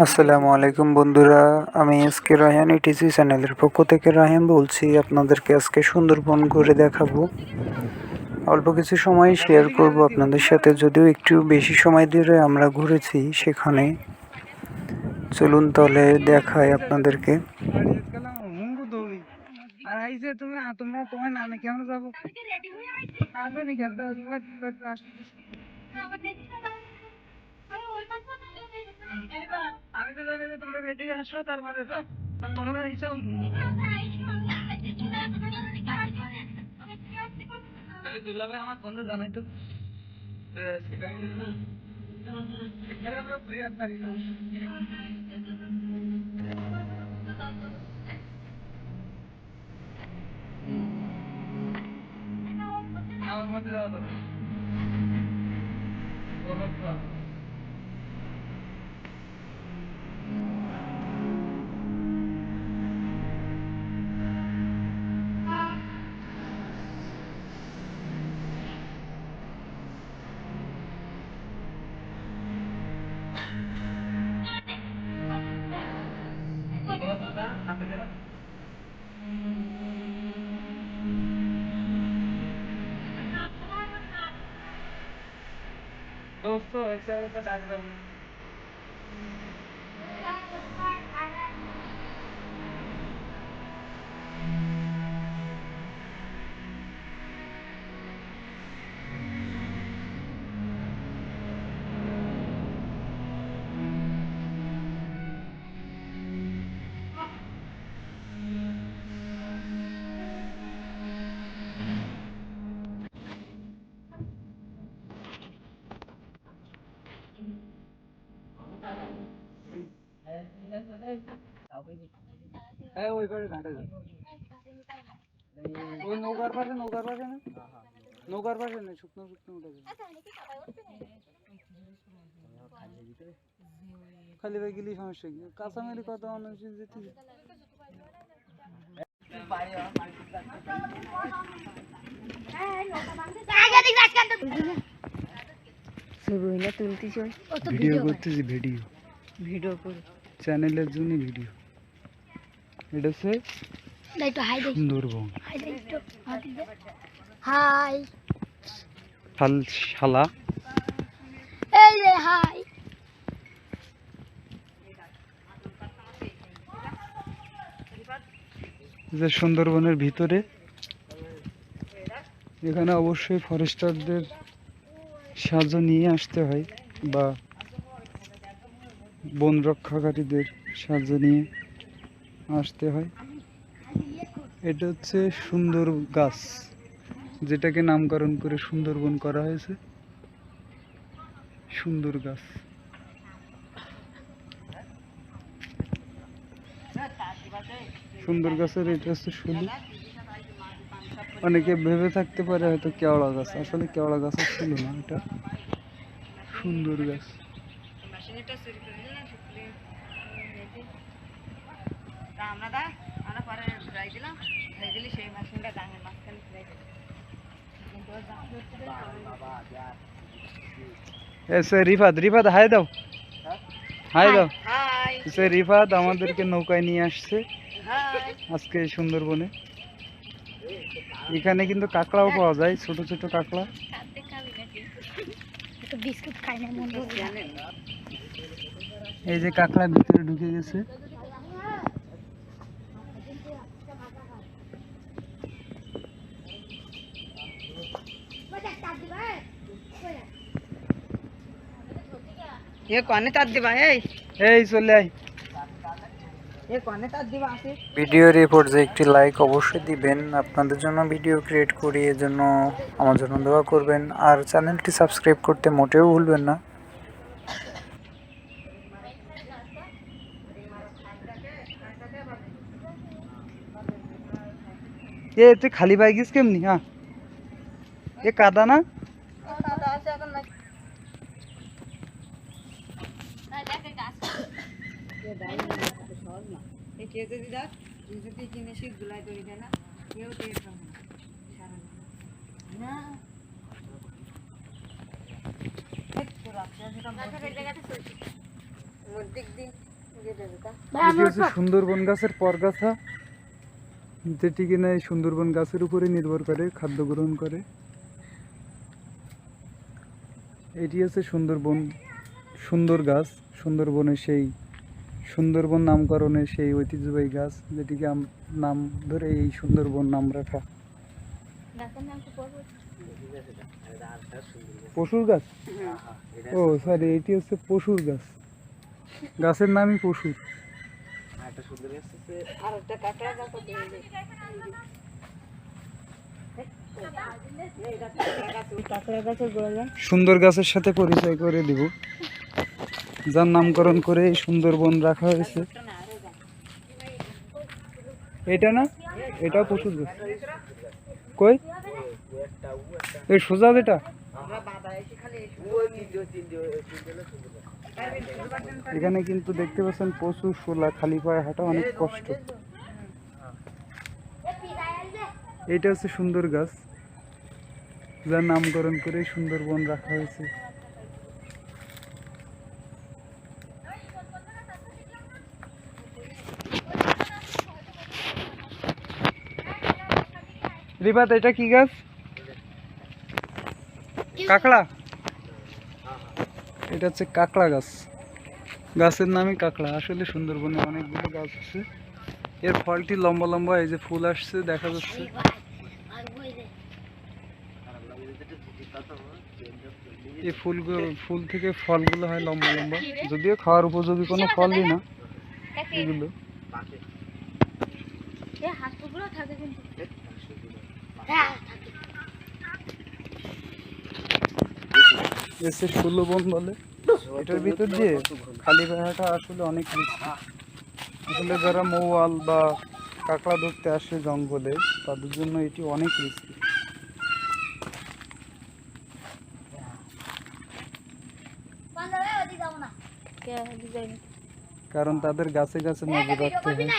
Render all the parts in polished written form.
আসসালামু আলাইকুম বন্ধুরা, আমি এসকে রায়হান ইটিসি চ্যানেলের পক্ষ থেকে রায়হান বলছি। আপনাদেরকে আজকে সুন্দরবন ঘুরে দেখাবো। অল্প কিছু সময় শেয়ার করব আপনাদের সাথে, যদিও একটু বেশি সময় ধরে আমরা ঘুরেছি সেখানে। চলুন তাহলে দেখাই আপনাদেরকে। আমি তো জানি যে তোমরা রেডি আসো, তার মানে তো তোমরা হিসাব দুলাভাই আমার বন্ধু জানাই তো আমার মধ্যে যাওয়া যাবে। दोस्तों ऐसा ऐसा डाल रहा हूँ। ওই করে ঘাটে যাও। ওই নৌকার পাশে না, নৌকার পাশে না, শুকনো শুকনো উঠে যাবে। খালি ভাই গেলি সমস্যা কি? কাঁচামারি কত মানুষ যেতে ভিডিও করতেছি, ভিডিও করে চ্যানেলের জন্য ভিডিও। এটা হচ্ছে সুন্দরবন। হাই শালা এই রে হাই। যে সুন্দরবনের ভিতরে, এখানে অবশ্যই ফরেস্টারদের সাহায্য নিয়ে আসতে হয় বা বন রক্ষাকারীদের সাহায্য নিয়ে আসতে হয়। এটা হচ্ছে সুন্দর গাছ, যেটাকে নামকরণ করে সুন্দরবন করা হয়েছে। সুন্দর গাছ। সুন্দর গাছের এটা হচ্ছে শুধু, অনেকে ভেবে থাকতে পারে হয়তো কেওড়া গাছ, আসলে কেওড়া গাছ ছিল না, এটা সুন্দর গাছ। রিফাত হাই দাও, রিফাত আমাদেরকে নৌকায় নিয়ে আসছে আজকে সুন্দরবনে। এখানে কিন্তু কাঁকড়াও পাওয়া যায়, ছোট ছোট কাঁকড়া। এই যে কাঁকড়া ভিতরে ঢুকে গেছে। এই চলে আয়। ভিডিও রিপোর্ট যে একটি লাইক অবশ্যই দিবেন। আপনাদের জন্য ভিডিও ক্রিয়েট করি, এজন্য আমার জন্য দোয়া করবেন। আর চ্যানেলটি সাবস্ক্রাইব করতে মোটেও ভুলবেন না। তুই খালি বাইক গিস কেমনি? হ্যাঁ, এ কাদা না? এটি হচ্ছে সুন্দরবন গাছের পরগাছা, যেটি কিনা এই সুন্দরবন গাছের উপরে নির্ভর করে খাদ্য গ্রহণ করে। এটি হচ্ছে সুন্দর গাছ, সুন্দরবনের সেই সুন্দরবন নামকরণের সেই ঐতিহ্যবাহী গাছ, যেটিকে নাম ধরে এই সুন্দরবন নাম রাখা। পশুর গাছ? ও সরি, এটি হচ্ছে পশুর গাছ, গাছের নামই পশুর। সুন্দর গাছের সাথে পরিচয় করে দিব, যার নামকরণ করে এই সুন্দরবন রাখা হয়েছে। এটা না, এটাও পশুর গাছ। কই এই সোজা যেটা? এখানে কিন্তু দেখতে পাচ্ছেন প্রচুর শোলা, খালি পায়ে হাঁটা অনেক কষ্ট। এইটা হচ্ছে সুন্দর গাছ, যার নামকরণ করে সুন্দরবন রাখা হয়েছে। রিবাত, এটা কি গাছ? কাকড়া? এটা হচ্ছে কাকড়া গাছ, গাছের নামই কাকড়া। আসলে সুন্দরবনে অনেকগুলো গাছ আছে, এর ফলটি লম্বা লম্বা, এই যে ফুল আসছে দেখা যাচ্ছে। এই ফুল থেকে ফলগুলো হয় লম্বা লম্বা, যদিও খাওয়ার উপযোগী কোনো ফলই না এগুলো। এসে সুন্দরবন বলে, এটার ভিতর দিয়ে খালি পাহাড়টা আসলে অনেক রিস্কি। আসলে যারা মৌয়াল বা কাঁকড়া ধরতে আসে জঙ্গলে, তাদের জন্য এটি অনেক রিস্কি। কারণ তাদের গাছে গাছে নজর রাখতে হয়।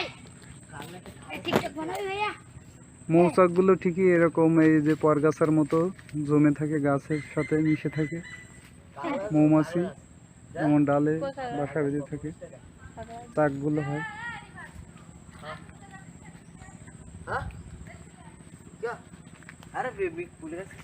মৌচাকগুলো ঠিকই এরকম, এই যে পরগাছার মতো জমে থাকে, গাছের সাথে মিশে থাকে। মৌমাছি যেমন ডালে বাসা বেঁধে থাকে, চাকগুলো হয়। আরে বেবি ফুলে গেছে।